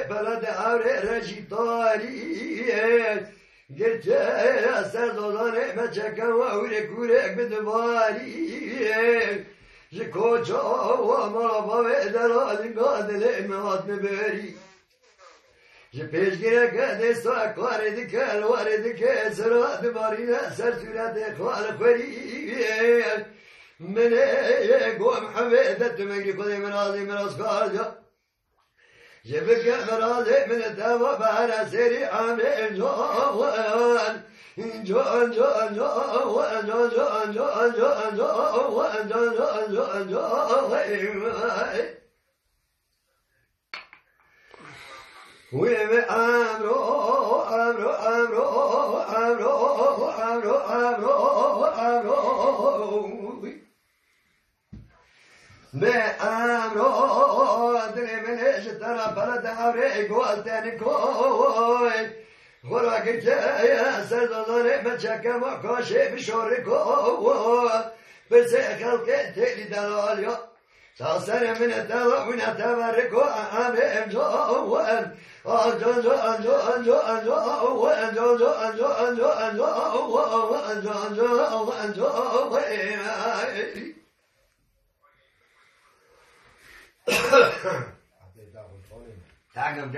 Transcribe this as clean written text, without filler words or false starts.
بلد عمر رشیداری گرچه سر دادانه مچکم و اوره کورک بدواری جکوچا و مرابا دلالنگا دل امهات مبری جپیشگیره که دستا کار دکل وارد که سرات بارینه سر صورت خوال خوری منه گوم حمیدت مگری خودی مراز کار جا جبك مرازي من الدواء بأنا سري عامل جوان جوان جوان جوان جوان جوان جوان جوان جوان جوان جوان ويم أمرو أمرو أمرو أمرو أمرو أمرو أمرو به امرو دل منش ترى فرد عمري قولتني كوي خوراك جاي سرداني متشكر وكاشي بشوري كوي بس خلقي تلي دلاليا ساسر من الدواء من التبرك وأنا جوان جوان جوان جوان جوان جوان جوان جوان جوان جوان جوان جوان تعقب